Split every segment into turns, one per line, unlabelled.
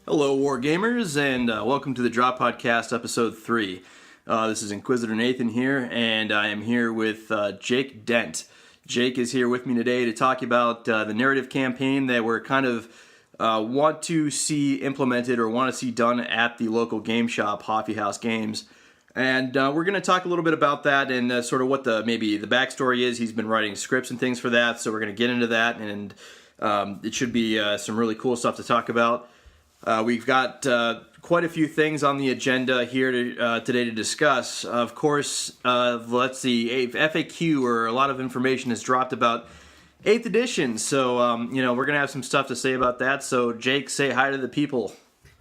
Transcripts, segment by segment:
Hello, War Gamers, and welcome to the Drop Podcast, Episode 3. This is Inquisitor Nathan here, and I am here with Jake Dent. Jake is here with me today to talk about the narrative campaign that we're kind of want to see implemented or want to see done at the local game shop, Hoffy House Games. And we're going to talk a little bit about that and sort of what maybe the backstory is. He's been writing scripts and things for that, so we're going to get into that, and it should be some really cool stuff to talk about. We've got quite a few things on the agenda here today to discuss. Of course, let's see, FAQ, or a lot of information has dropped about 8th edition, so we're going to have some stuff to say about that. So, Jake, say hi to the people.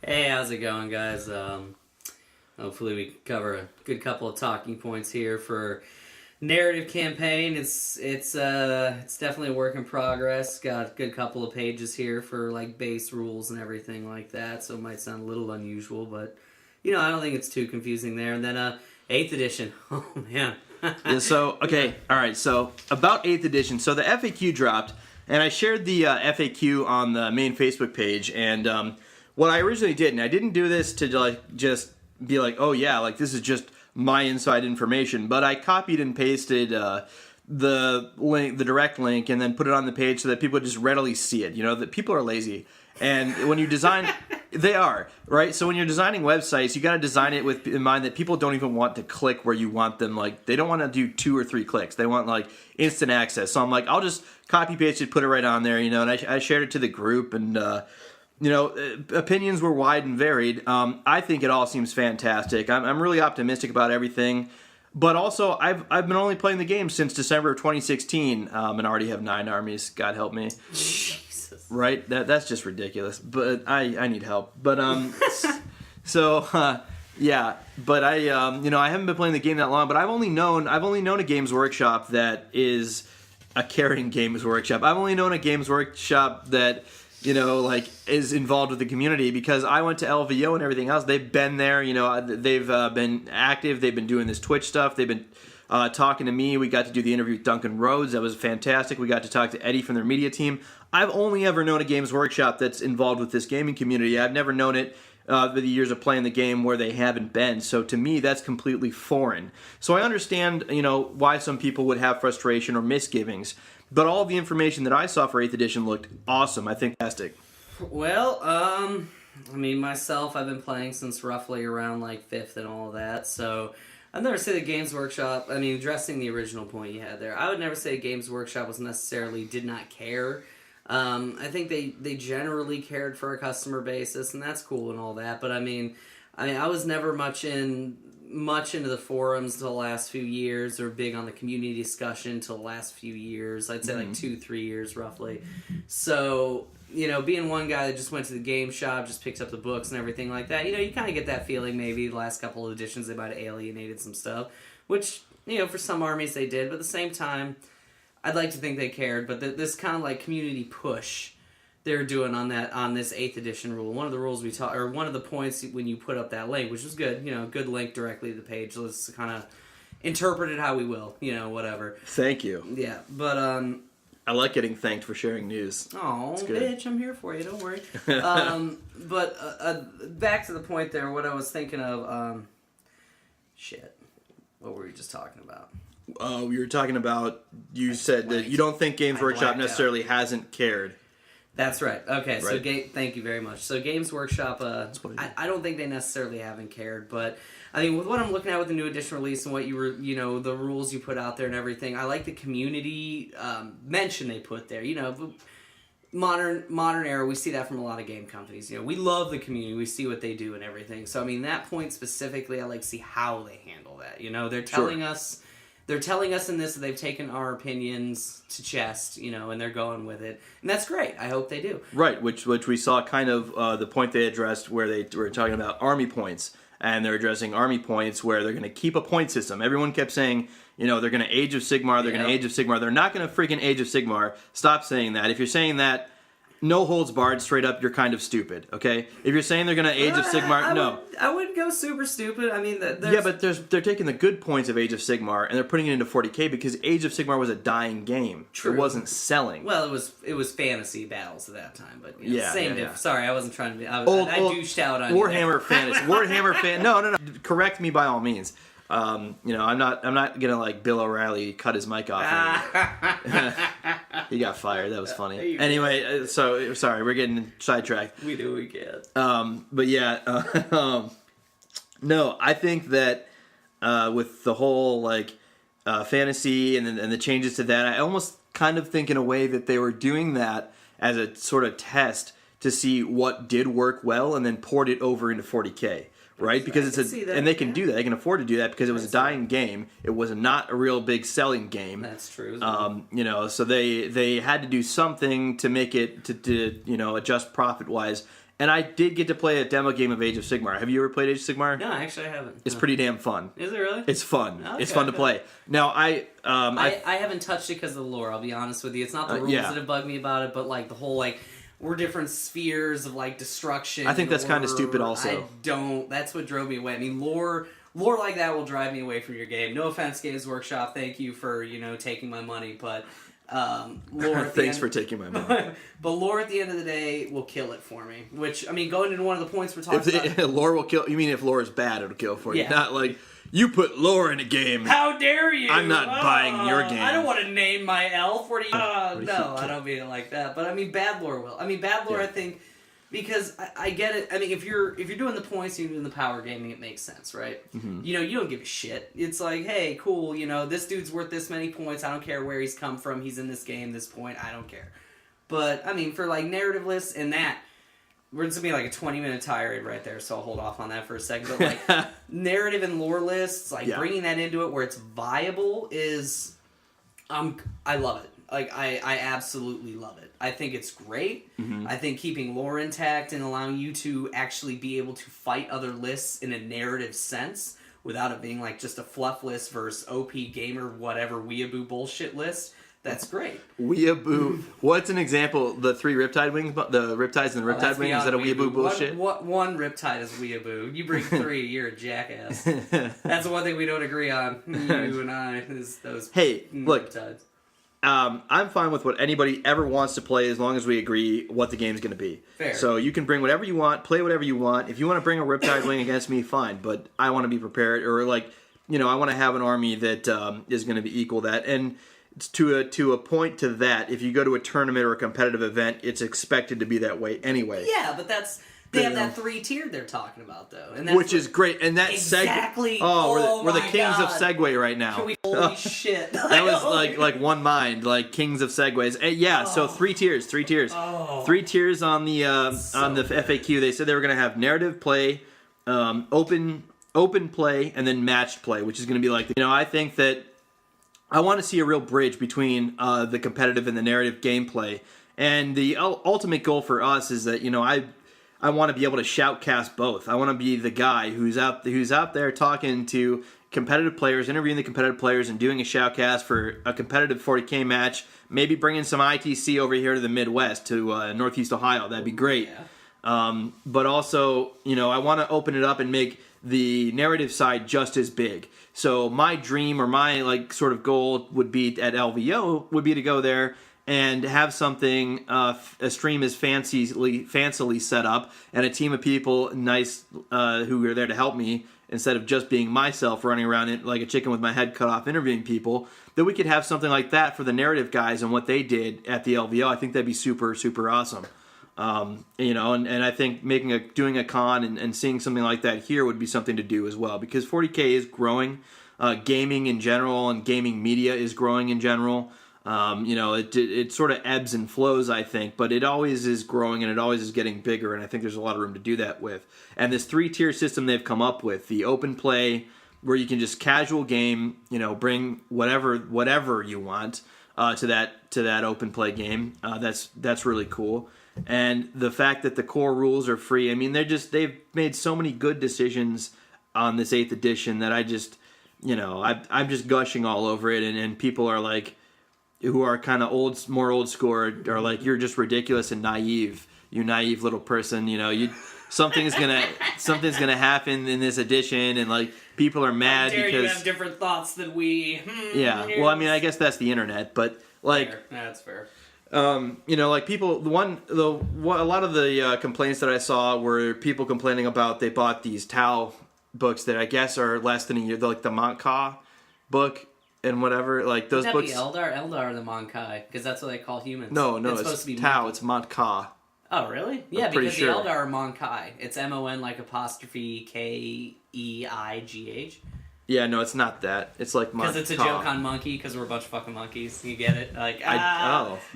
Hey, how's it going, guys? Hopefully we cover a good couple of talking points here for narrative campaign. It's definitely a work in progress. Got a good couple of pages here for like base rules and everything like that, so it might sound a little unusual, but I don't think it's too confusing there. And then 8th edition. Oh man.
Yeah, so all right, so about 8th edition. So the FAQ dropped, and I shared the FAQ on the main Facebook page, and what I originally did, and I didn't do this to just be like, oh yeah, like this is just my inside information, but I copied and pasted the link, the direct link, and then put it on the page so that people would just readily see it. That people are lazy, and when you design, they are, right? So when you're designing websites, you got to design it with in mind that people don't even want to click where you want them. Like, they don't want to do 2 or 3 clicks. They want like instant access. So I'm like, I'll just copy paste it, put it right on there, and I shared it to the group, and opinions were wide and varied. I think it all seems fantastic. I'm really optimistic about everything. But also, I've been only playing the game since December of 2016, and already have 9 armies. God help me.
Jesus.
Right? That's just ridiculous. But I need help. But yeah. But I haven't been playing the game that long. But I've only known a Games Workshop that is a caring Games Workshop. I've only known a Games Workshop that is involved with the community, because I went to LVO and everything else. They've been there, they've been active. They've been doing this Twitch stuff. They've been talking to me. We got to do the interview with Duncan Rhodes. That was fantastic. We got to talk to Eddie from their media team. I've only ever known a Games Workshop that's involved with this gaming community. I've never known it the years of playing the game where they haven't been. So to me, that's completely foreign. So I understand, why some people would have frustration or misgivings. But all the information that I saw for 8th edition looked awesome. I think fantastic.
Well, myself, I've been playing since roughly around like 5th and all of that, so I'd never say the Games Workshop, addressing the original point you had there, I would never say Games Workshop did not care. I think they generally cared for a customer basis, and that's cool and all that, but I was never much into the forums the last few years, or big on the community discussion until the last few years. I'd say like 2-3 years roughly. So, being one guy that just went to the game shop, just picked up the books and everything like that, you kind of get that feeling maybe the last couple of editions they might have alienated some stuff, which, for some armies they did, but at the same time, I'd like to think they cared, but this kind of like community push they're doing on this 8th edition rule. One of the rules one of the points when you put up that link, which was good, good link directly to the page. Let's kind of interpret it how we will, whatever.
Thank you.
Yeah, but
I like getting thanked for sharing news.
Oh, bitch, I'm here for you. Don't worry. But back to the point there. What I was thinking of. What were we just talking about?
We were talking about. You said that you don't think Games Workshop necessarily hasn't cared.
That's right. Okay, right. So thank you very much. So Games Workshop, I don't think they necessarily haven't cared, but with what I'm looking at with the new edition release and what you were, the rules you put out there and everything, I like the community mention they put there. Modern era, we see that from a lot of game companies. We love the community, we see what they do and everything. So that point specifically, I like to see how they handle that. They're telling us. They're telling us in this that they've taken our opinions to chest, and they're going with it. And that's great. I hope they do. Right,
which we saw kind of the point they addressed where they were talking about army points. And they're addressing army points where they're going to keep a point system. Everyone kept saying, they're going to Age of Sigmar, they're going to Age of Sigmar. They're not going to freaking Age of Sigmar. Stop saying that. If you're saying that, no holds barred, straight up, you're kind of stupid, okay? If you're saying they're going to Age of Sigmar, no.
I wouldn't go super stupid. I mean,
Yeah, but they're taking the good points of Age of Sigmar and they're putting it into 40k because Age of Sigmar was a dying game.
True.
It wasn't selling.
Well, it was fantasy battles at that time, but you know,
Yeah,
same
yeah.
difference. Sorry, I wasn't trying to be. I douched out on
Warhammer fantasy. Warhammer fan. No. Correct me by all means. I'm not gonna like Bill O'Reilly cut his mic off. He got fired. That was funny. Anyway, so sorry, we're getting sidetracked.
We do, we can.
But yeah, no, I think that with the whole like fantasy and the changes to that, I almost kind of think in a way that they were doing that as a sort of test to see what did work well, and then poured it over into 40k. Right, because and they can do that. They can afford to do that because it was a dying game. It was not a real big selling game.
That's true.
So they had to do something to make it to adjust profit wise. And I did get to play a demo game of Age of Sigmar. Have you ever played Age of Sigmar?
No, actually I haven't.
It's pretty damn fun.
Is it really?
It's fun.
Okay,
it's fun to play. Now I
haven't touched it because of the lore. I'll be honest with you. It's not the rules that have bugged me about it, but like the whole like. We're different spheres of like destruction.
I think that's kind of stupid also.
That's what drove me away. I mean, lore like that will drive me away from your game. No offense, Games Workshop. Thank you for, taking my money, but lore
Thanks for taking my money.
But lore at the end of the day will kill it for me. Which, I mean, going into one of the points we're talking about.
Lore will kill. You mean if lore is bad, it'll kill for you?
Yeah.
Not like you put lore in a game.
How dare you?
I'm not buying your game.
I don't want to name my elf. No, I don't mean it like that. But I mean, bad lore will. I mean, bad lore. Yeah. I think because I get it. I mean, if you're doing the points, you're doing the power gaming, it makes sense, right?
Mm-hmm.
You don't give a shit. It's like, hey, cool. This dude's worth this many points. I don't care where he's come from. He's in this game. This point, I don't care. But I mean, for like narrative lists and that. We're going to be like a 20-minute tirade right there, so I'll hold off on that for a second. But like narrative and lore lists, like bringing that into it where it's viable is, I love it. Like I absolutely love it. I think it's great. Mm-hmm. I think keeping lore intact and allowing you to actually be able to fight other lists in a narrative sense without it being like just a fluff list versus OP gamer whatever weeaboo bullshit list. That's great.
Weeaboo. What's an example? The 3 Riptide wings, the Riptides and the Riptide wings. Is that a weeaboo bullshit?
One Riptide is weeaboo. You bring 3, you're a jackass. That's the one thing we don't agree on. You and I is those.
Hey, look.
Riptides.
I'm fine with what anybody ever wants to play as long as we agree what the game's going to be.
Fair.
So you can bring whatever you want, play whatever you want. If you want to bring a Riptide wing against me, fine. But I want to be prepared, or like, I want to have an army that is going to be equal that. And to a point to that, if you go to a tournament or a competitive event, it's expected to be that way anyway.
Yeah, but they have that 3-tiered they're talking about though, and that's
which is great. And that
exactly.
We're the kings of Segway right now.
Holy shit!
That was like one mind, like kings of Segways. So 3 tiers. 3 tiers on the FAQ. They said they were going to have narrative play, open play, and then matched play, which is going to be like I think that. I want to see a real bridge between the competitive and the narrative gameplay. And the ultimate goal for us is that, I want to be able to shoutcast both. I want to be the guy who's out there talking to competitive players, interviewing the competitive players, and doing a shoutcast for a competitive 40k match. Maybe bringing some ITC over here to the Midwest, to Northeast Ohio. That'd be great. Yeah. But also, I want to open it up and make the narrative side just as big. So my dream or my sort of goal would be at LVO would be to go there and have something a stream is fancily set up and a team of people who are there to help me instead of just being myself running around it like a chicken with my head cut off interviewing people, that we could have something like that for the narrative guys and what they did at the LVO. I think that'd be super, super awesome. And I think doing a con and seeing something like that here would be something to do as well, because 40k is growing, gaming in general and gaming media is growing in general. It sort of ebbs and flows, I think, but it always is growing and it always is getting bigger, and I think there's a lot of room to do that with. And this 3-tier system they've come up with, the open play, where you can just casual game, bring whatever you want to that open play game. That's really cool. And the fact that the core rules are free, I mean, they've made so many good decisions on this 8th edition that I just, I'm just gushing all over it, and people are like, who are kind of more old school are like, you're just ridiculous and naive. You naive little person. You know, something's gonna happen in this edition, and like people are mad
How dare
because
you have different thoughts than we.
Yeah. Well, I mean, I guess that's the internet, but like.
Fair. That's fair.
You know, like people, a lot of the complaints that I saw were people complaining about they bought these Tau books that I guess are less than a year, like the Montka book and whatever, like those books.
Would that be Eldar or the Monkai? Because that's what they call humans.
No,
it's
it's
supposed to be
Tau,
Monkey.
it's Montka.
Oh, really? Yeah,
pretty
because
sure.
the Eldar are Monkai. It's MON like apostrophe KEIGH.
Yeah, no, it's not that. It's like Montka.
Because it's a joke on monkey, because we're a bunch of fucking monkeys. You get it? Like,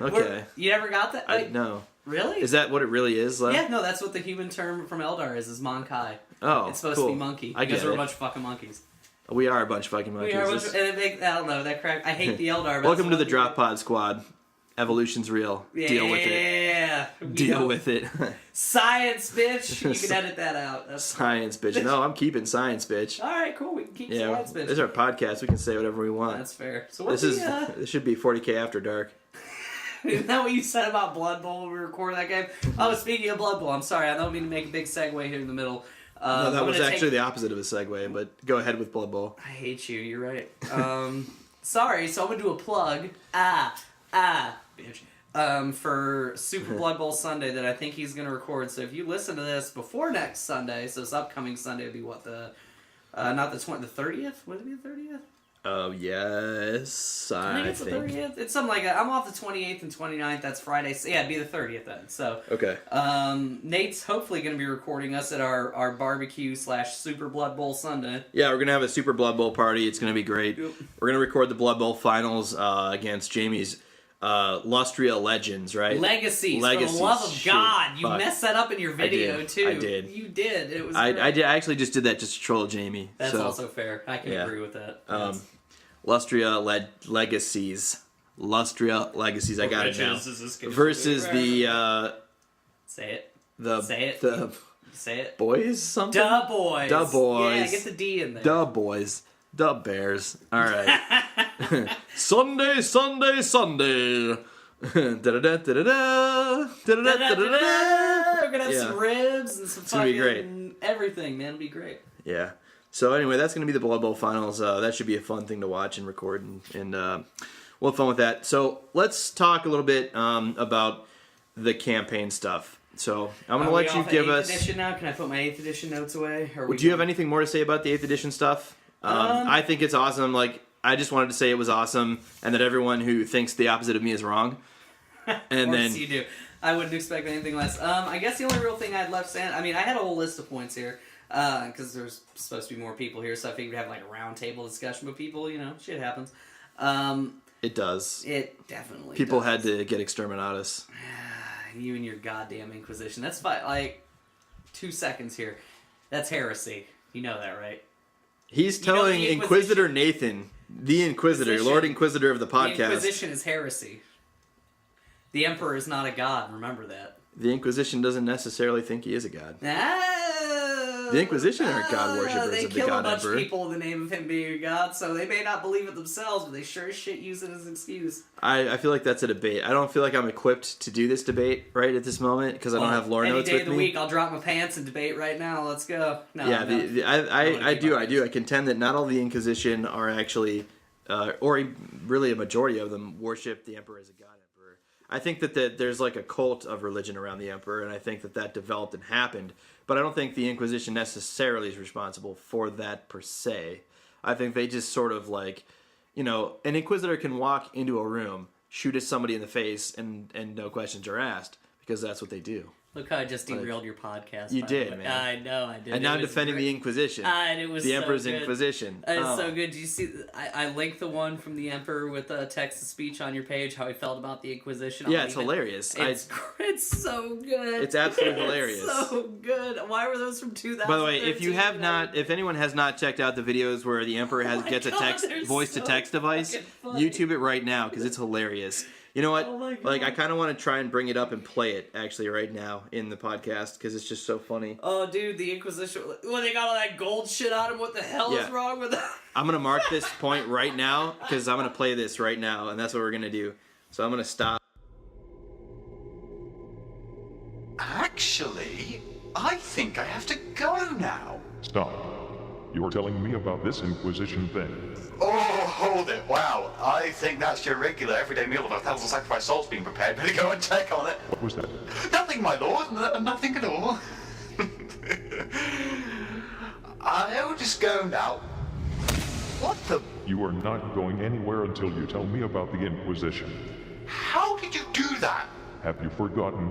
okay.
You never got that? Like,
No.
Really?
Is that what it really is? Like?
Yeah, no, that's what the human term from Eldar is Monkai.
Oh,
it's supposed
cool.
to be monkey.
I
Because
get
we're a
it.
bunch of fucking monkeys.
We are a bunch of fucking monkeys.
We are a bunch of, and it makes, I don't know, that crack. I hate the Eldar. But
Welcome to the Drop Pod Squad. Evolution's real.
Yeah.
Deal with it. Deal with it.
Science, bitch. You can edit that out. That's
Science, bitch. No, I'm keeping science, bitch.
all right, cool. We can keep
Yeah,
science, bitch.
this is our podcast. We can say whatever we want.
That's fair. So what's
This should be 40k After Dark.
Isn't that what you said about Blood Bowl when we recorded that game? Oh, speaking of Blood Bowl, I'm sorry. I don't mean to make a big segue here in the middle.
No, that was actually the opposite of a segue, but go ahead with Blood Bowl.
I hate you. You're right. Sorry. So I'm gonna do a plug. Bitch. For Super Blood Bowl Sunday that I think he's gonna record. So if you listen to this before next Sunday, so this upcoming Sunday would be what the not the 30th? Would it be the 30th?
Oh, yes.
I think it's the 30th. It's something like that. I'm off the 28th and 29th. That's Friday. So yeah, it'd be the 30th then. So
Okay.
Nate's hopefully going to be recording us at our barbecue / Super Blood Bowl Sunday.
Yeah, we're going to have a Super Blood Bowl party. It's going to be great.
Yep.
We're going to record the Blood Bowl finals against Jamie's Lustria Legends, right?
Legacies. For the love of God. You messed that up in your video, too.
I did.
You did. It was
I did. I actually just did that just to troll Jamie.
That's
so.
also fair. I can agree with that.
Lustria Legacies. Lustria Legacies. I got it now. Versus the
say it.
Say it.
Boys.
Something.
Da boys.
Da boys.
Yeah, get the D in there.
Da boys. Da Bears. All right. Sunday, Sunday, Sunday. Da-da-da, da-da-da. Da-da-da,
We're gonna have some ribs and some
gonna be great.
fucking everything, man. It'll be great.
Yeah. So anyway, that's going to be the Blood Bowl finals. That should be a fun thing to watch and record, and we'll have fun with that. So let's talk a little bit about the campaign stuff. So I'm going to let you give us.
8th edition now? Can I put my 8th edition notes away?
Do you have anything more to say about the 8th edition stuff? I think it's awesome. Like, I just wanted to say it was awesome, and that everyone who thinks the opposite of me is wrong. And
of
then
course you do. I wouldn't expect anything less. I guess the only real thing I'd left saying, I mean, I had a whole list of points here. Because there's supposed to be more people here, so I figured we'd have like a round table discussion with people, you know, shit happens.
it does.
It definitely
People
does.
had to get exterminatus.
You and your goddamn Inquisition. That's fine. Like, 2 seconds here. That's heresy. You know that, right?
He's telling Inquisitor Nathan, the Inquisitor, Lord Inquisitor of the podcast.
The Inquisition is heresy. The Emperor is not a god, remember that.
The Inquisition doesn't necessarily think he is a god. The Inquisition aren't god worshippers
They
of the
kill
god
a bunch
emperor.
of people in the name of him being a god, so they may not believe it themselves, but they sure as shit use it as an excuse.
I feel like that's a debate. I don't feel like I'm equipped to do this debate right at this moment because I don't have lore notes with me.
Any day of the week, I'll drop my pants and debate right now. Let's go. No,
yeah,
no.
I do. I contend that not all the Inquisition are actually, or really a majority of them, worship the emperor as a god emperor. I think that there's like a cult of religion around the emperor, and I think that developed and happened. But I don't think the Inquisition necessarily is responsible for that per se. I think they just sort of like, you know, an Inquisitor can walk into a room, shoot at somebody in the face, and no questions are asked because that's what they do.
Look how I just derailed your podcast.
You did, man.
I know, I did.
And now I'm defending the Inquisition.
And it was
the
so
Emperor's
good.
Inquisition.
It's so good. Do you see? I linked the one from the Emperor with a text-to-speech on your page, how he felt about the Inquisition.
Yeah, it's hilarious.
It's so good.
It's absolutely hilarious.
It's so good. Why were those from 2000?
By the way, if anyone has not checked out the videos where the Emperor gets a voice-to-text device, YouTube it right now because it's hilarious. You know what?
Oh my God.
Like, I kind of want to try and bring it up and play it actually right now in the podcast because it's just so funny.
Oh, dude, the Inquisition. When they got all that gold shit on him, what the hell is wrong with that?
I'm gonna mark this point right now because I'm gonna play this right now, and that's what we're gonna do. So I'm gonna stop.
Actually, I think I have to go now.
Stop. You're telling me about this Inquisition thing.
Oh, hold it. Wow. I think that's your regular everyday meal of 1,000 sacrificed souls being prepared. Better go and check on it.
What was that?
Nothing, my lord. Nothing at all. I'll just go now. What the...
You are not going anywhere until you tell me about the Inquisition.
How did you do that?
Have you forgotten?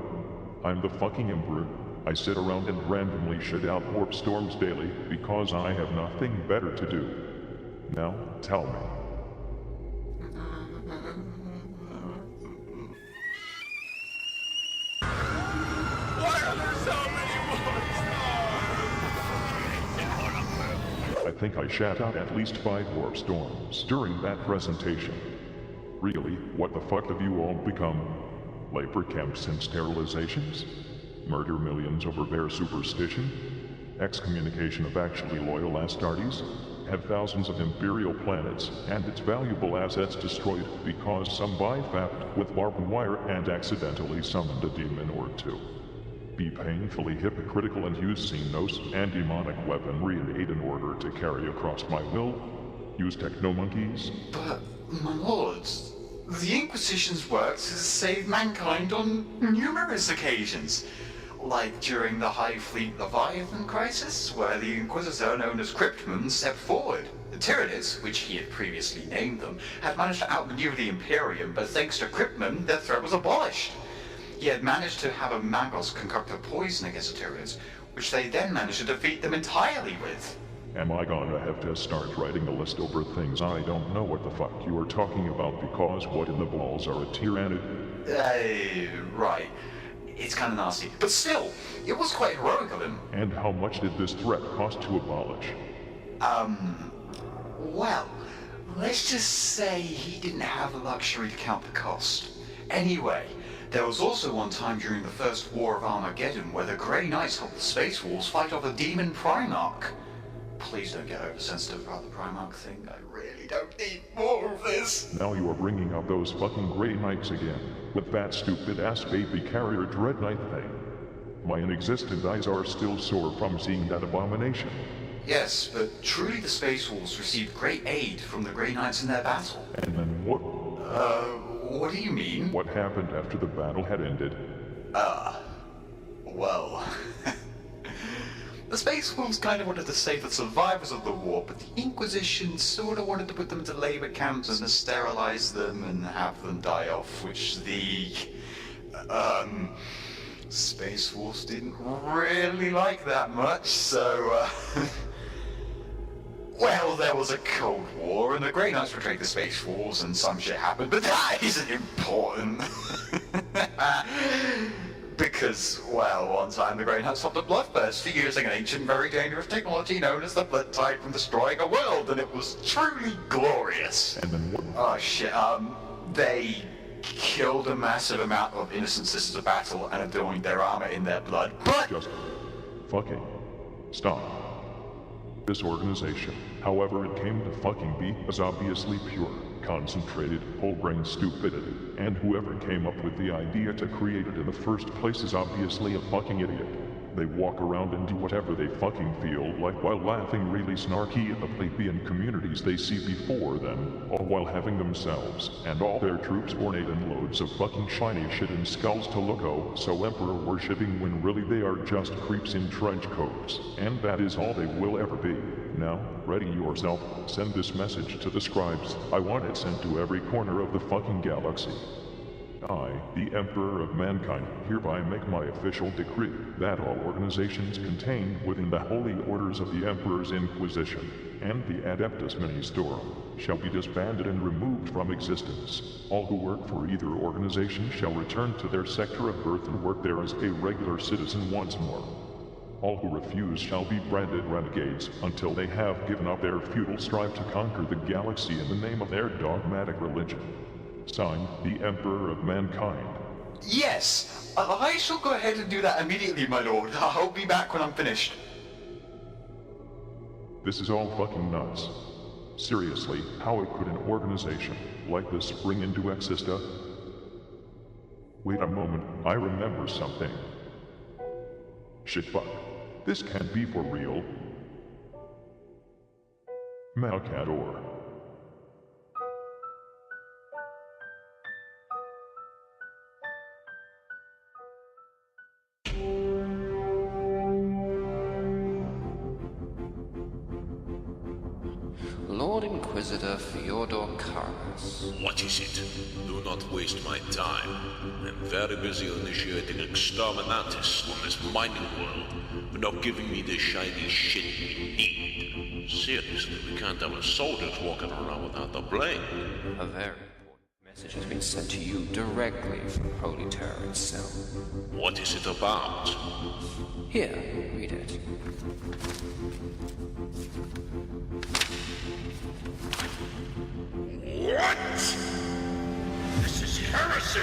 I'm the fucking Emperor. I sit around and randomly shit out warp storms daily because I have nothing better to do. Now, tell me.
Why are there so many monsters?
I think I shat out at least 5 warp storms during that presentation. Really, what the fuck have you all become? Labor camps and sterilizations? Murder millions over bare superstition? Excommunication of actually loyal Astartes? Have thousands of imperial planets and its valuable assets destroyed because some bypassed with barbed wire and accidentally summoned a demon or two. Be painfully hypocritical and use Xenos and demonic weaponry in aid in order to carry across my will. Use techno-monkeys.
But, my lords, the Inquisition's work has saved mankind on numerous occasions. Like during the High Fleet Leviathan crisis, where the Inquisitor known as Cryptman stepped forward. The Tyranids, which he had previously named them, had managed to outmaneuver the Imperium, but thanks to Cryptman, their threat was abolished. He had managed to have a Magos concoct a poison against the Tyranids, which they then managed to defeat them entirely with.
Am I gonna have to start writing a list over things I don't know what the fuck you are talking about because what in the balls are a Tyrannid?
Right. It's kind of nasty. But still, it was quite heroic of him.
And how much did this threat cost to abolish?
Well, let's just say he didn't have the luxury to count the cost. Anyway, there was also one time during the First War of Armageddon where the Grey Knights helped the Space Wolves fight off a demon Primarch. Please don't get oversensitive about the Primarch thing. I really don't need more of this.
Now you are bringing up those fucking Grey Knights again, with that stupid-ass baby carrier Dread Knight thing. My inexistent eyes are still sore from seeing that abomination.
Yes, but truly the Space Wolves received great aid from the Grey Knights in their battle.
And then what?
What do you mean?
What happened after the battle had ended?
Well... The Space Wolves kind of wanted to save the survivors of the war, but the Inquisition sort of wanted to put them into labor camps and sterilize them and have them die off, which the... Space Wolves didn't really like that much, so, Well, there was a Cold War, and the Grey Knights betrayed the Space Wolves, and some shit happened, but that isn't important. Because, well, one time the Grey Knights stopped a bloodthirst for using an ancient, very dangerous technology known as the Blood Tide from destroying a world, and it was truly glorious.
And then what?
Oh shit, they killed a massive amount of innocent sisters of battle and adorned their armor in their blood, but...
Just fucking stop. This organization, however it came to fucking be, is obviously pure, concentrated, whole-brain stupidity, and whoever came up with the idea to create it in the first place is obviously a fucking idiot. They walk around and do whatever they fucking feel like while laughing really snarky at the plebeian communities they see before them, all while having themselves and all their troops ornate in loads of fucking shiny shit and skulls to look so emperor worshipping when really they are just creeps in trench coats, and that is all they will ever be. Now, ready yourself, send this message to the scribes. I want it sent to every corner of the fucking galaxy. I, the Emperor of Mankind, hereby make my official decree that all organizations contained within the Holy Orders of the Emperor's Inquisition and the Adeptus Ministorum shall be disbanded and removed from existence. All who work for either organization shall return to their sector of birth and work there as a regular citizen once more. All who refuse shall be branded renegades until they have given up their futile strive to conquer the galaxy in the name of their dogmatic religion. Signed, the Emperor of Mankind.
Yes, I shall go ahead and do that immediately, my lord. I'll be back when I'm finished.
This is all fucking nuts. Seriously, how could an organization like this spring into Exista? Wait a moment, I remember something. Shit fuck. This can't be for real. Malcador.
Lord Inquisitor Fyodor Karnas.
What is it? Do not waste my time. I'm very busy initiating exterminatus on this mining world, but not giving me the shiny shit we need. Seriously, we can't have our soldiers walking around without the blame.
A very important message has been sent to you directly from Holy Terror itself.
What is it about?
Here, read it.
What? This is heresy!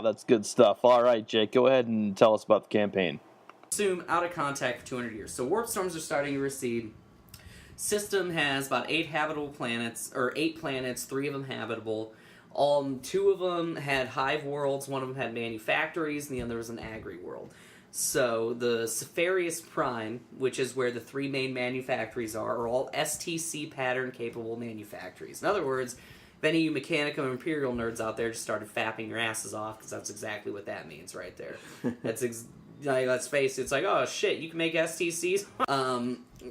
That's good stuff. All right, Jake, go ahead and tell us about the campaign.
Assume out of contact for 200 years. So warp storms are starting to recede. System has about 8 habitable planets, or 8 planets, 3 of them habitable. 2 of them had hive worlds, 1 of them had manufactories, and the other was an agri world. So the Cepharius Prime, which is where the 3 main manufactories are all STC pattern capable manufactories. In other words, if any of you Mechanicum Imperial nerds out there just started fapping your asses off, because that's exactly what that means right there. Let's face it, it's like, oh shit, you can make STCs?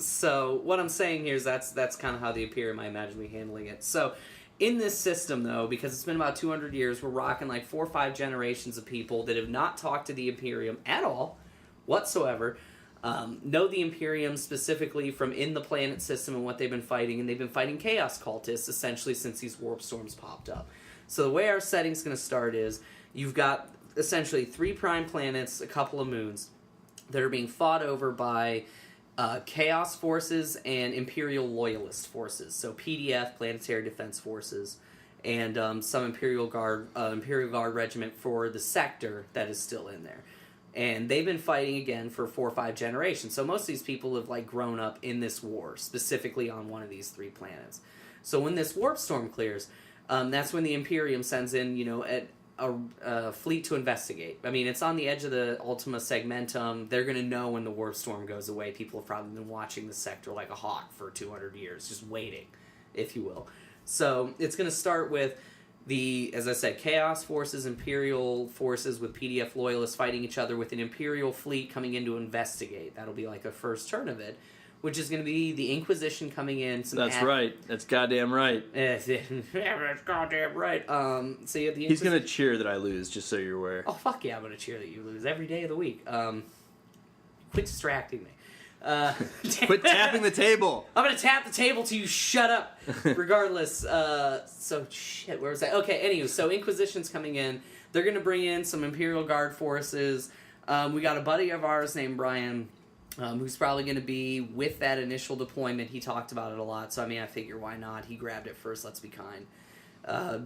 So what I'm saying here is that's kind of how the Imperium, I imagine, be handling it. So in this system, though, because it's been about 200 years, we're rocking like 4 or 5 generations of people that have not talked to the Imperium at all, whatsoever, know the Imperium specifically from in the planet system and what they've been fighting, and they've been fighting Chaos Cultists, essentially, since these warp storms popped up. So the way our setting's going to start is, you've got essentially 3 prime planets, a couple of moons, that are being fought over by Chaos Forces and Imperial Loyalist Forces. So PDF, Planetary Defense Forces, and some Imperial Guard Regiment for the sector that is still in there. And they've been fighting again for 4 or 5 generations. So most of these people have like grown up in this war, specifically on one of these 3 planets. So when this warp storm clears, that's when the Imperium sends in, a fleet to investigate. I mean, it's on the edge of the Ultima Segmentum. They're going to know when the warp storm goes away. People have probably been watching the sector like a hawk for 200 years, just waiting, if you will. So it's going to start with as I said, Chaos Forces, Imperial Forces with PDF Loyalists fighting each other with an Imperial fleet coming in to investigate. That'll be like a first turn of it, which is going to be the Inquisition coming in.
That's right. That's goddamn right.
Yeah, that's goddamn right. So you have the
He's going to cheer that I lose, just so you're aware.
Oh, fuck yeah, I'm going to cheer that you lose every day of the week. Quit distracting me.
Quit tapping the table.
I'm going to tap the table till you shut up. Regardless. So, shit, where was that? Okay, anyway, so Inquisition's coming in. They're going to bring in some Imperial Guard forces. We got a buddy of ours named Brian, who's probably going to be with that initial deployment. He talked about it a lot, so I mean, I figure why not? He grabbed it first, let's be kind.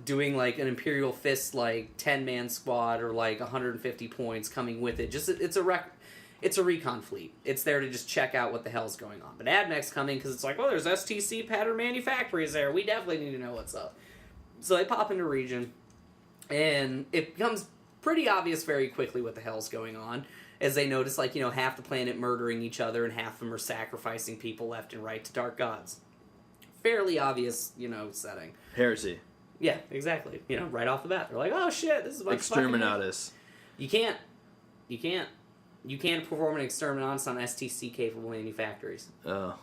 Doing like an Imperial Fist, like 10-man squad or like 150 points coming with it. Just it's a recon fleet. It's there to just check out what the hell's going on. But AdMech's coming because it's like, well, there's STC pattern manufactories there. We definitely need to know what's up. So they pop into region, and it becomes pretty obvious very quickly what the hell's going on, as they notice, like, half the planet murdering each other and half of them are sacrificing people left and right to dark gods. Fairly obvious, setting.
Heresy.
Yeah, exactly. Right off the bat. They're like, oh shit, this is like
Exterminatus.
You can't perform an exterminatus on STC-capable manufactories.
Oh.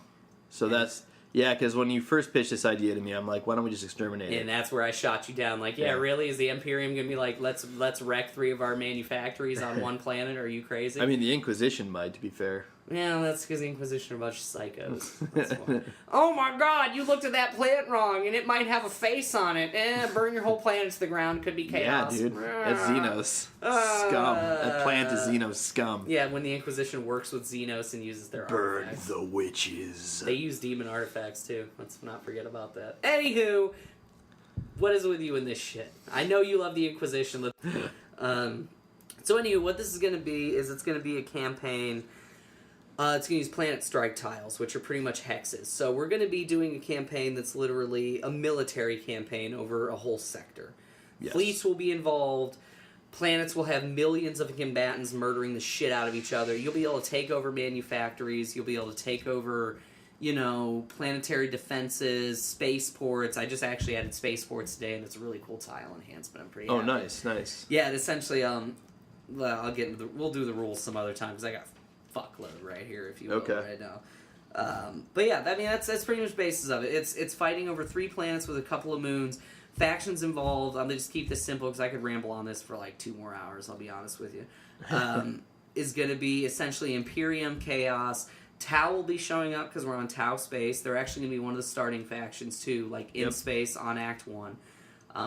So that's... Yeah, because when you first pitched this idea to me, I'm like, why don't we just exterminate it?
And that's where I shot you down. Like, yeah, really? Is the Imperium going to be like, let's wreck 3 of our manufactories on one planet? Are you crazy?
I mean, the Inquisition might, to be fair.
Yeah, that's because the Inquisition are a bunch of psychos. That's why. Oh my god, you looked at that plant wrong, and it might have a face on it. Burn your whole planet to the ground. Could be chaos.
Yeah, dude. That's Xenos. Scum. That plant is Xenos scum.
Yeah, when the Inquisition works with Xenos and uses their
Burn
artifacts.
the witches.
They use demon artifacts, too. Let's not forget about that. Anywho, what is with you in this shit? I know you love the Inquisition. So anywho, what this is going to be is it's going to be a campaign. It's going to use planet strike tiles, which are pretty much hexes. So we're going to be doing a campaign that's literally a military campaign over a whole sector. Yes. Fleets will be involved. Planets will have millions of combatants murdering the shit out of each other. You'll be able to take over manufactories. You'll be able to take over, planetary defenses, spaceports. I just actually added spaceports today, and it's a really cool tile enhancement. I'm pretty happy.
Nice.
Yeah, it essentially, we'll do the rules some other time, because I got fuckload right here, if you will, right now. But yeah, I mean that's pretty much the basis of it. It's fighting over 3 planets with a couple of moons, factions involved. I'm gonna just keep this simple because I could ramble on this for like 2 more hours. I'll be honest with you. Is gonna be essentially Imperium, Chaos. Tau will be showing up because we're on Tau space. They're actually gonna be one of the starting factions too, like in space on Act 1.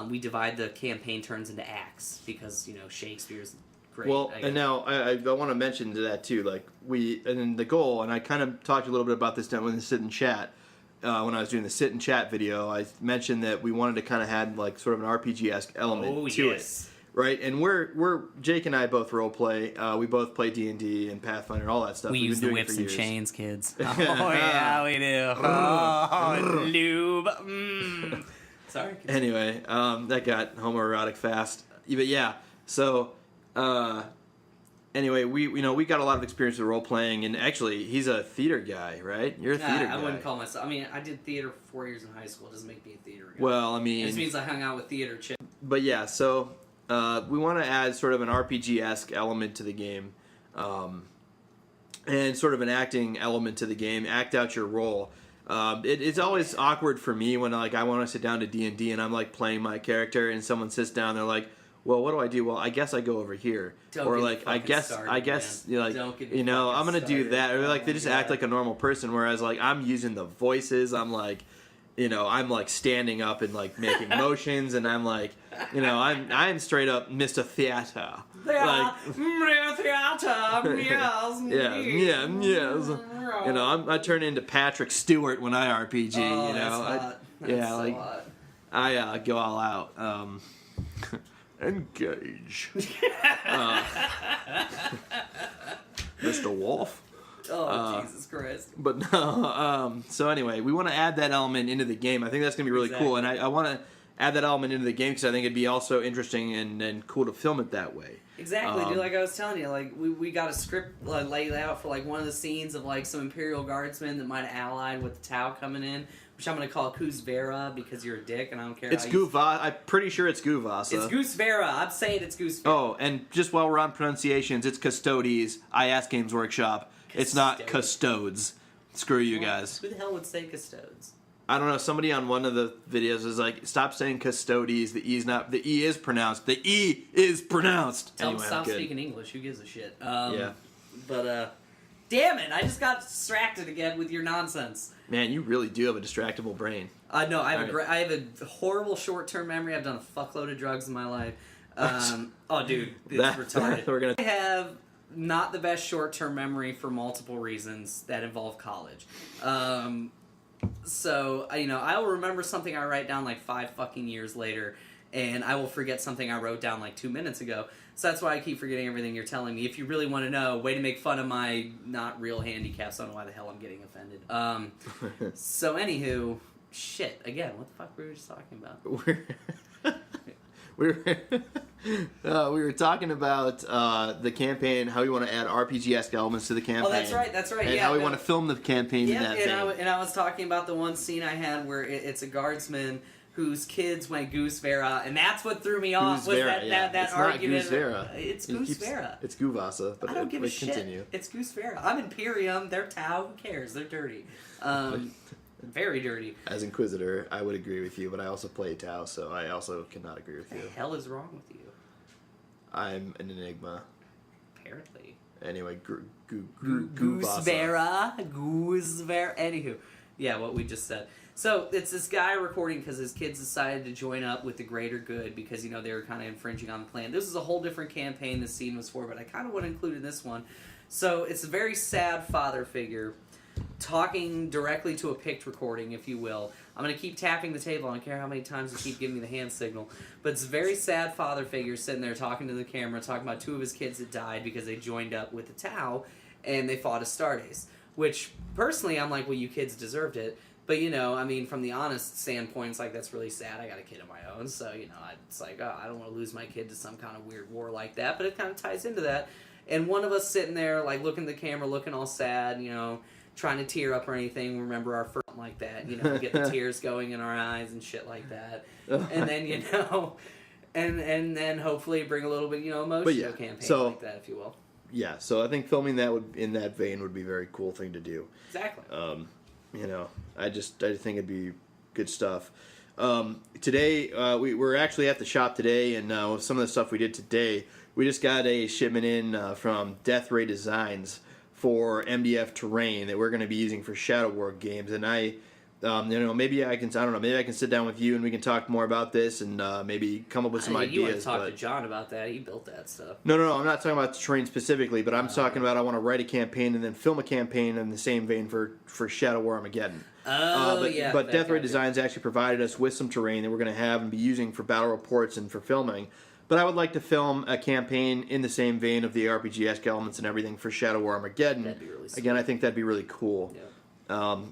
We divide the campaign turns into acts because Shakespeare's. Great,
well, and now I want to mention to that too, like and the goal, and I kind of talked a little bit about this when the sit and chat, when I was doing the sit and chat video, I mentioned that we wanted to kind of have like sort of an RPG-esque element to it, right? And we're Jake and I both role play, we both play D&D and Pathfinder and all that stuff.
We use the whips and chains, kids. Oh yeah, we do. Oh, lube. Sorry.
Anyway, that got homoerotic fast, but yeah, so. Anyway, we got a lot of experience with role playing, and actually, he's a theater guy, right? You're a theater guy.
I wouldn't call myself. I mean, I did theater for 4 years in high school. It doesn't make me a theater guy.
Well, I mean,
it just means I hung out with theater chicks.
But yeah, so we want to add sort of an RPG-esque element to the game, and sort of an acting element to the game. Act out your role. It's always awkward for me when I want to sit down to D&D and I'm like playing my character, and someone sits down. They're like, well, what do I do? Well, I guess I go over here. I guess, I'm gonna do that. Or they just act like a normal person, whereas I'm using the voices. I'm I'm standing up and making motions, and I'm straight up Mr. Theater. Yes. I turn into Patrick Stewart when I RPG. I go all out. Engage. Mr. Wolf.
Oh, Jesus Christ.
But no, so anyway, we want to add that element into the game. I think that's going to be really cool, and I want to add that element into the game because I think it'd be also interesting and cool to film it that way.
Exactly, dude. Like I was telling you, we got a script laid out for one of the scenes of some Imperial Guardsmen that might have allied with the Tau coming in, which I'm going to call Kuz Vera because you're a dick and I don't care.
It's Guvasa. I'm pretty sure it's Guvasa.
It's Goose Vera. I'm saying it's Goose Vera.
Oh, and just while we're on pronunciations, it's Custodes. I asked Games Workshop. Custodes. It's not Custodes. Screw you guys.
Who the hell would say Custodes?
I don't know. Somebody on one of the videos was like, "Stop saying Custodes. The E is pronounced. The E is pronounced."
Tell them stop speaking English. Who gives a shit? Yeah. But damn it! I just got distracted again with your nonsense.
Man, you really do have a distractable brain.
No, I have a horrible short-term memory. I've done a fuckload of drugs in my life. Oh, dude, it's retarded. I have not the best short-term memory for multiple reasons that involve college. So, I will remember something I write down 5 fucking years later, and I will forget something I wrote down 2 minutes ago. So that's why I keep forgetting everything you're telling me. If you really want to know, way to make fun of my not real handicaps. I don't know why the hell I'm getting offended. So, anywho, shit. Again, what the fuck were we just talking about?
We were talking about the campaign, how we want to add RPG-esque elements to the campaign.
Oh, that's right.
And how we want to film the campaign in that vein.
And I was talking about the one scene I had where it's a guardsman whose kids went Goose Vera, and that's what threw me off.
Goose Vera,
that
it's
argument.
Not Goose Vera.
It's Goose Vera.
It's Guvasa, but
I don't give a
continue.
Shit. It's Goose Vera. I'm Imperium. They're Tau. Who cares? They're dirty. Very dirty.
As Inquisitor, I would agree with you, but I also play Tau, so I also cannot agree with you.
What the hell is wrong with you?
I'm an enigma.
Apparently.
Anyway,
Goosevera. Anywho, yeah, what we just said. So it's this guy recording because his kids decided to join up with the greater good because, you know, they were kind of infringing on the plan. This is a whole different campaign this scene was for, but I kind of want to include in this one. So it's a very sad father figure talking directly to a picked recording, if you will. I'm going to keep tapping the table. I don't care how many times you keep giving me the hand signal. But it's a very sad father figure sitting there talking to the camera, talking about two of his kids that died because they joined up with the Tau and they fought a Stardust. Which, personally, I'm like, well, you kids deserved it. But, you know, I mean, from the honest standpoint, it's like, that's really sad. I got a kid of my own. So, you know, it's like, oh, I don't want to lose my kid to some kind of weird war like that. But it kind of ties into that. And one of us sitting there, like, looking at the camera, looking all sad, you know, trying to tear up or anything, remember our first like that, you know, get the tears going in our eyes and shit like that. And then, you know, and then hopefully bring a little bit, you know, emotion to a campaign like that, if you will.
Yeah, so I think filming that in that vein would be a very cool thing to do.
Exactly.
You know, I think it'd be good stuff. Today, we're actually at the shop today, and some of the stuff we did today, we just got a shipment in from Death Ray Designs for MDF terrain that we're going to be using for Shadow War games, and you know, maybe I can sit down with you and we can talk more about this and maybe come up with some ideas.
You want to talk to John about that? He built that stuff.
No, I'm not talking about the terrain specifically, but I'm talking about I want to write a campaign and then film a campaign in the same vein for Shadow War Armageddon. But Death Ray Designs actually provided us with some terrain that we're going to have and be using for battle reports and for filming. But I would like to film a campaign in the same vein of the RPG-esque elements and everything for Shadow War Armageddon.
That'd be really sweet.
Again, I think that'd be really cool.
Yeah.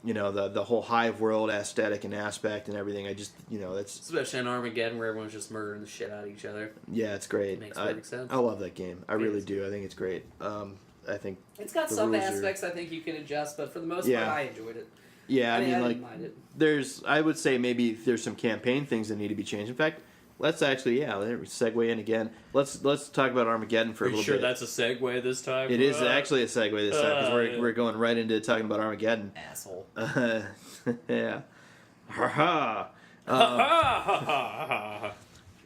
You know, the whole hive world aesthetic and aspect and everything. I just, you know, that's...
Especially in Armageddon where everyone's just murdering the shit out of each other.
Yeah, it's great.
It makes perfect sense.
I love that game. I really do. I think it's great. I think...
It's got some aspects I think you can adjust, but for the most part, I enjoyed it.
Yeah, I mean
I
like,
didn't mind it.
there's... I would say maybe there's some campaign things that need to be changed. In fact... Let's actually, segue in again. Let's talk about Armageddon for a little bit.
That's a segue this time?
It is actually a segue this time because we're going right into talking about Armageddon.
Asshole.
Yeah.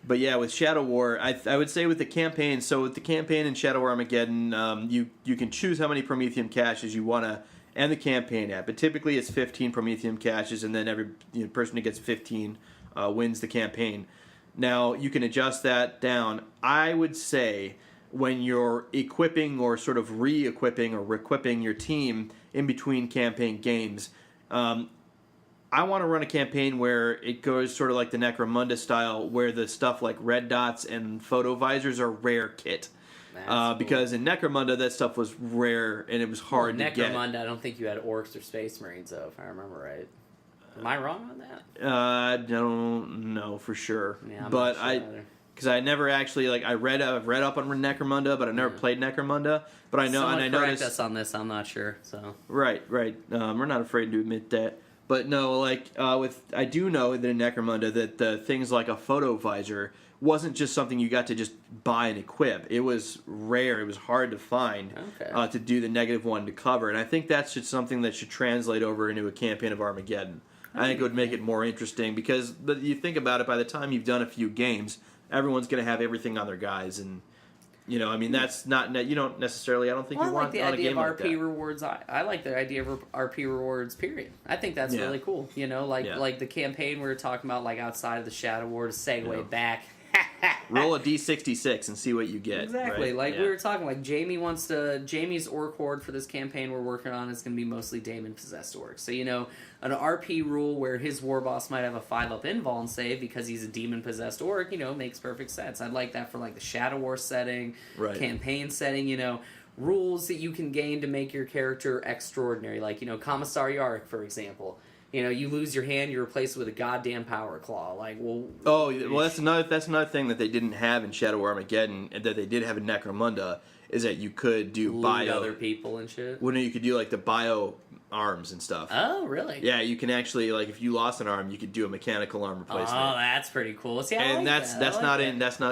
But yeah, with Shadow War, I would say with the campaign. So with the campaign in Shadow War Armageddon, you can choose how many Prometheum caches you want to end the campaign at. But typically it's 15 Prometheum caches, and then every person who gets 15 wins the campaign. Now, you can adjust that down. I would say when you're equipping or sort of re-equipping or re-equipping your team in between campaign games, I want to run a campaign where it goes sort of like the Necromunda style, where the stuff like red dots and photo visors are rare kit. Because in Necromunda, that stuff was rare and it was hard to get.
Necromunda, I don't think you had orcs or space marines, though, if I remember right. Am I wrong on that?
I don't know for sure.
Yeah,
but
not sure
because I never actually I've read up on Necromunda, but I never played Necromunda. But I know,
Someone
and I
correct
noticed
us on this. I'm not sure. So
right. We're not afraid to admit that. But no, I do know that in Necromunda that the things like a photo visor wasn't just something you got to just buy and equip. It was rare. It was hard to find to do the -1 to cover. And I think that's just something that should translate over into a campaign of Armageddon. I think it would make it more interesting because you think about it, by the time you've done a few games, everyone's going to have everything on their guys. And, you know, I mean, that's not, you don't necessarily, I don't think you want
the
on a
idea
game
of
like
RP
that.
rewards. I like the idea of RP rewards, period. I think that's really cool. You know, like the campaign we were talking about, like outside of the Shadow War, to segue back.
Roll a D66 and see what you get.
Exactly.
Right?
We were talking, like Jamie's orc horde for this campaign we're working on is going to be mostly Daemon possessed orcs. So, you know, an RP rule where his war boss might have a 5-up invuln save because he's a demon possessed orc, you know, makes perfect sense. I'd like that for like the Shadow War setting, campaign setting, you know, rules that you can gain to make your character extraordinary. Like, you know, Commissar Yarick, for example. You know, you lose your hand, you replace it with a goddamn power claw. Like, well...
Oh, well, that's another thing that they didn't have in Shadow War Armageddon, and that they did have in Necromunda, is that you could do bio...
other people and shit?
Well, no, you could do, like, the bio arms and stuff.
Oh, really?
Yeah, you can actually, like, if you lost an arm, you could do a mechanical arm replacement.
Oh, that's pretty cool. See,
and that's not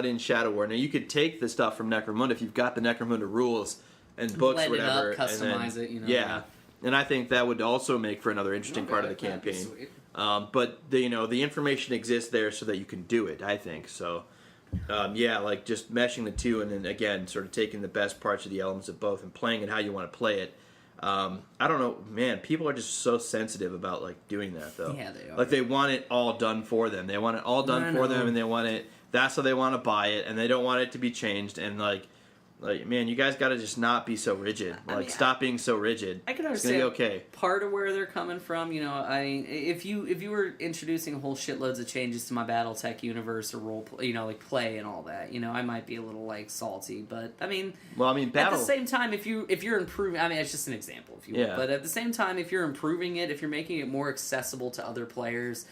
in Shadow War. Now, you could take the stuff from Necromunda if you've got the Necromunda rules and books or whatever.
Blend it up, customize it, you know.
Yeah. And I think that would also make for another interesting part of the campaign. But the information exists there so that you can do it, I think. So like just meshing the two, and then again, sort of taking the best parts of the elements of both and playing it how you want to play it. I don't know, man. People are just so sensitive about like doing that, though.
Yeah, they are.
Like they want it all done for them. They want it all done for them, and they want it. That's how they want to buy it, and they don't want it to be changed. And like man, you guys got to just not be so rigid. Stop being so rigid.
I can
It's
understand
gonna be okay.
part of where they're coming from. You know, if you were introducing a whole shitloads of changes to my BattleTech universe or role, like play and all that, I might be a little like salty. But I mean, at the same time, if you're improving, I mean, it's just an example, if you will. But at the same time, if you're improving it, if you're making it more accessible to other players,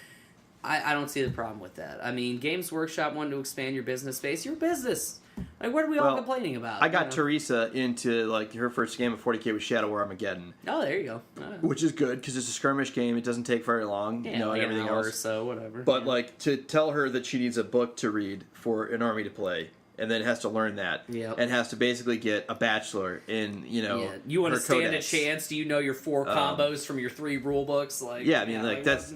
I don't see the problem with that. I mean, Games Workshop wanted to expand your business space. Your business. Like, what are we all complaining about?
I got Teresa into, like, her first game of 40k was Shadow War Armageddon.
Oh, there you go.
Which is good, because it's a skirmish game. It doesn't take very long,
like
and everything
an hour
else.
Or so, whatever.
But, like, to tell her that she needs a book to read for an army to play, and then has to learn that, and has to basically get a bachelor in,
You want to stand
codex.
a chance? Do you know your 4 combos from your 3 rule books? Like,
yeah, I mean, that's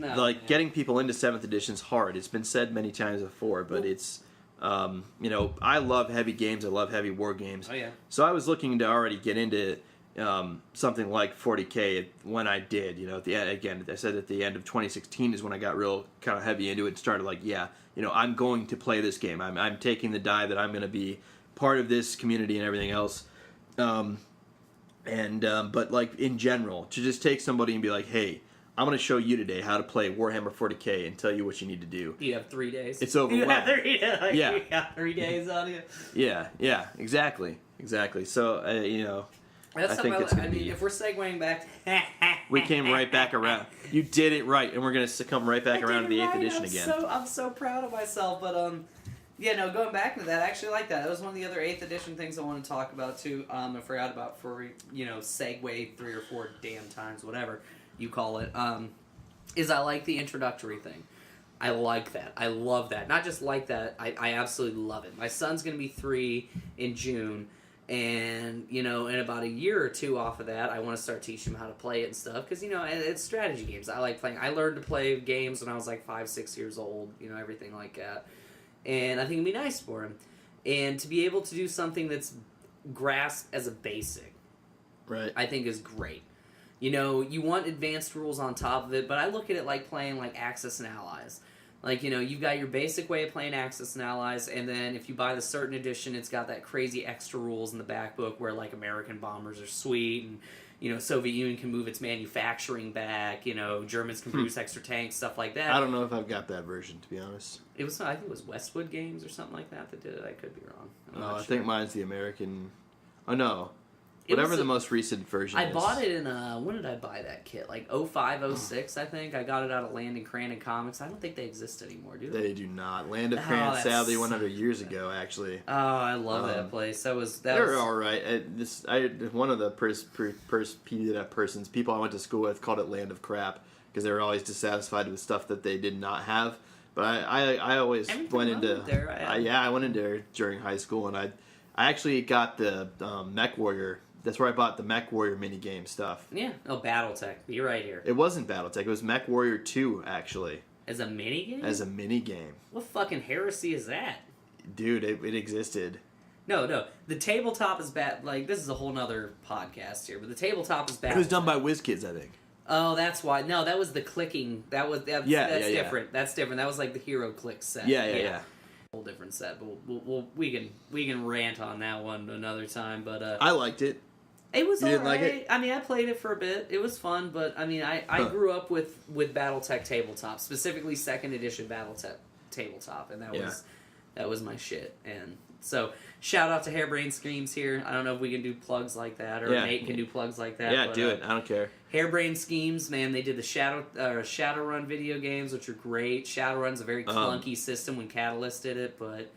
getting people into 7th edition is hard. It's been said many times before, but it's. I love heavy games. I love heavy war games.
Oh, yeah.
So I was looking to already get into something like 40k when I did. At the end, again, I said at the end of 2016 is when I got real kind of heavy into it and started like, I'm going to play this game. I'm taking the dive that I'm going to be part of this community and everything else. But like in general, to just take somebody and be like, hey, I'm going to show you today how to play Warhammer 40k and tell you what you need to do.
You have 3 days.
It's over.
You have 3 days.
Yeah.
You got 3 days on you.
Yeah, exactly. So,
That's
I think it's going to be...
if we're segueing back...
we came right back around. You did it right, and we're going to come right back around to the 8th edition again.
I'm so proud of myself, but going back to that, I actually like that. That was one of the other 8th edition things I want to talk about, too. I forgot about for, segue 3 or 4 damn times, whatever you call it, is I like the introductory thing. I like that. I love that. Not just like that, I absolutely love it. My son's going to be 3 in June, and, in about a year or 2 off of that, I want to start teaching him how to play it and stuff, because, it's strategy games. I like playing. I learned to play games when I was like 5, 6 years old, everything like that. And I think it'd be nice for him. And to be able to do something that's grasped as a basic,
right,
I think is great. You want advanced rules on top of it, but I look at it like playing like Axis and Allies. Like, you've got your basic way of playing Axis and Allies, and then if you buy the certain edition, it's got that crazy extra rules in the back book where, like, American bombers are sweet, and, Soviet Union can move its manufacturing back, Germans can produce extra tanks, stuff like that.
I don't know if I've got that version, to be honest.
I think it was Westwood Games or something like that did it. I could be wrong.
No, I think mine's the American... Oh, no. Whatever the most recent version is.
I bought it in, when did I buy that kit? Like 05, 06, I think. I got it out of Land and Cranon Comics. I don't think they exist anymore, do they?
They do not. Land of Cranon sadly went under years ago, actually.
Oh, I love that place.
They're all right. One of the people I went to school with called it Land of Crap because they were always dissatisfied with stuff that they did not have. But I always went into
there.
I went in there during high school, and I actually got the Mech Warrior. That's where I bought the Mech Warrior minigame stuff.
Yeah. Oh, BattleTech. You're right here.
It wasn't BattleTech. It was Mech Warrior 2, actually.
As a minigame?
As a minigame.
What fucking heresy is that?
Dude, it existed.
No. The tabletop is bad. Like, this is a whole nother podcast here, but the tabletop is bad.
It was done by WizKids, I think.
Oh, that's why. No, that was the clicking. That's different.
Yeah.
That's different. That was like the Hero Click set.
Yeah.
Whole different set, but we can rant on that one another time. But
I liked it.
It was alright.
Like it?
I mean, I played it for a bit. It was fun, but I mean, I grew up with BattleTech tabletop, specifically 2nd edition BattleTech tabletop, and that was my shit. And so, shout out to Hairbrain Schemes here. I don't know if we can do plugs like that, or Nate can do plugs like that.
Yeah,
but,
do it. I don't care.
Hairbrain Schemes, man, they did the Shadowrun video games, which are great. Shadowrun's a very clunky system when Catalyst did it, but...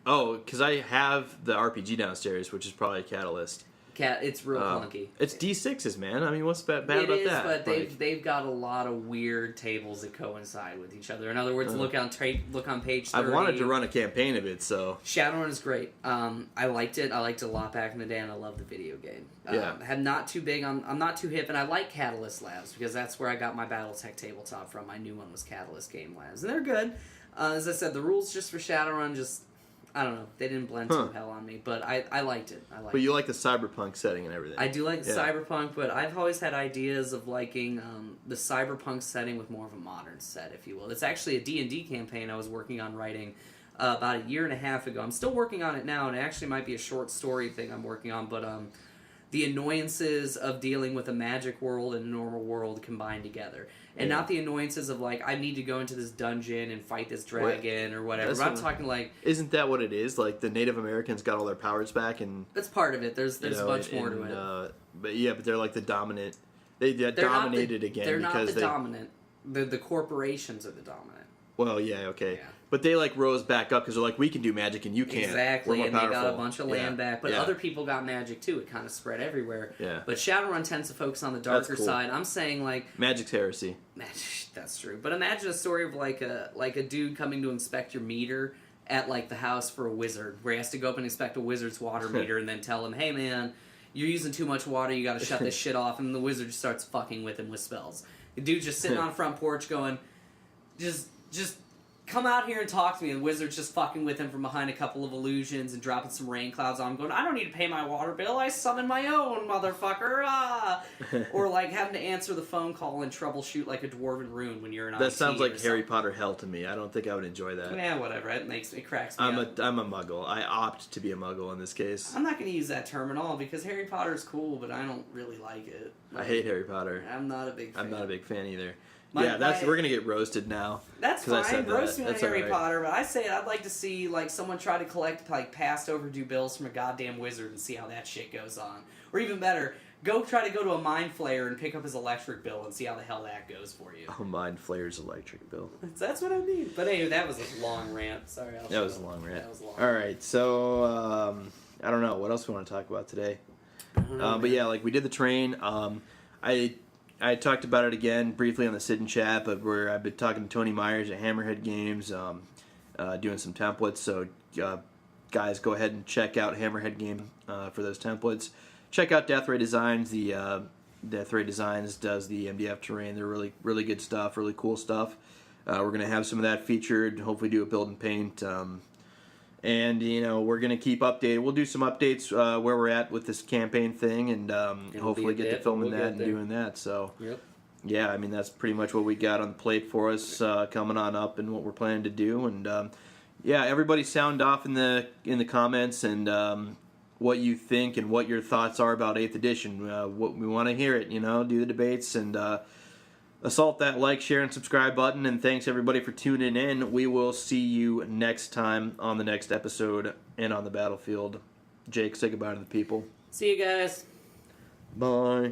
Oh, because I have the RPG downstairs, which is probably a Catalyst.
It's real clunky.
It's D6s, man. I mean, what's bad about that?
But they've got a lot of weird tables that coincide with each other. In other words, look on page 30.
I've wanted to run a campaign of it, so...
Shadowrun is great. I liked it. I liked it a lot back in the day, and I love the video game. I'm not too hip, and I like Catalyst Labs, because that's where I got my BattleTech tabletop from. My new one was Catalyst Game Labs, and they're good. As I said, the rules just for Shadowrun, I don't know. They didn't blend too hell on me, but I liked it.
But you like the cyberpunk setting and everything.
I do like the cyberpunk, but I've always had ideas of liking the cyberpunk setting with more of a modern set, if you will. It's actually a D&D campaign I was working on writing about a year and a half ago. I'm still working on it now, and it actually might be a short story thing I'm working on, but the annoyances of dealing with a magic world and a normal world combined together. And not the annoyances of, like, I need to go into this dungeon and fight this dragon or whatever. But I'm talking, like...
Isn't that what it is? Like, the Native Americans got all their powers back and...
That's part of it. There's much more to it.
But they're, like, the dominant... They're dominated again.
They're not the dominant. The corporations are the dominant.
Well, yeah, okay. Yeah. But they, like, rose back up because they're like, we can do magic and you can't.
Exactly,
We're more
and they got a bunch of land back. But other people got magic, too. It kind of spread everywhere.
Yeah.
But Shadowrun tends to focus on the darker side. I'm saying, like...
Magic's heresy.
That's true. But imagine a story of, like a dude coming to inspect your meter at, like, the house for a wizard, where he has to go up and inspect a wizard's water meter and then tell him, hey, man, you're using too much water, you gotta shut this shit off, and the wizard just starts fucking with him with spells. The dude's just sitting on the front porch going, just come out here and talk to me. And the wizard's just fucking with him from behind a couple of illusions and dropping some rain clouds on him, going, I don't need to pay my water bill, I summon my own, motherfucker, Or, like, having to answer the phone call and troubleshoot like a dwarven rune when you're an
That sounds like Harry Potter hell to me. I don't think I would enjoy that.
Yeah, whatever. It cracks me up.
I'm a muggle. I opt to be a muggle in this case.
I'm not going to use that term at all because Harry Potter's cool, but I don't really like it.
I hate Harry Potter.
I'm not a big fan.
I'm not a big fan either. We're gonna get roasted now.
That's fine. Roast me on Harry Potter, but I say I'd like to see like someone try to collect like past overdue bills from a goddamn wizard and see how that shit goes on. Or even better, try to go to a mind flayer and pick up his electric bill and see how the hell that goes for you.
Oh, mind flayer's electric bill.
That's what I mean. But anyway, that was a long rant. Sorry.
That was a long rant. All right, so I don't know what else we want to talk about today. But yeah, like we did the train. I talked about it again briefly on the Sit and Chat, but where I've been talking to Tony Myers at Hammerhead Games, doing some templates. So, guys, go ahead and check out Hammerhead Game for those templates. Check out Death Ray Designs. The Death Ray Designs does the MDF terrain. They're really, really good stuff, really cool stuff. We're going to have some of that featured, hopefully do a build and paint. And, we're going to keep updated. We'll do some updates where we're at with this campaign thing and hopefully get to filming that and doing that. So, yeah, I mean, that's pretty much what we got on the plate for us coming on up and what we're planning to do. And, everybody sound off in the comments and what you think and what your thoughts are about 8th edition. What we want to hear it, do the debates and... assault that like, share, and subscribe button, and thanks everybody for tuning in. We will see you next time on the next episode and on the battlefield. Jake, say goodbye to the people.
See you guys.
Bye.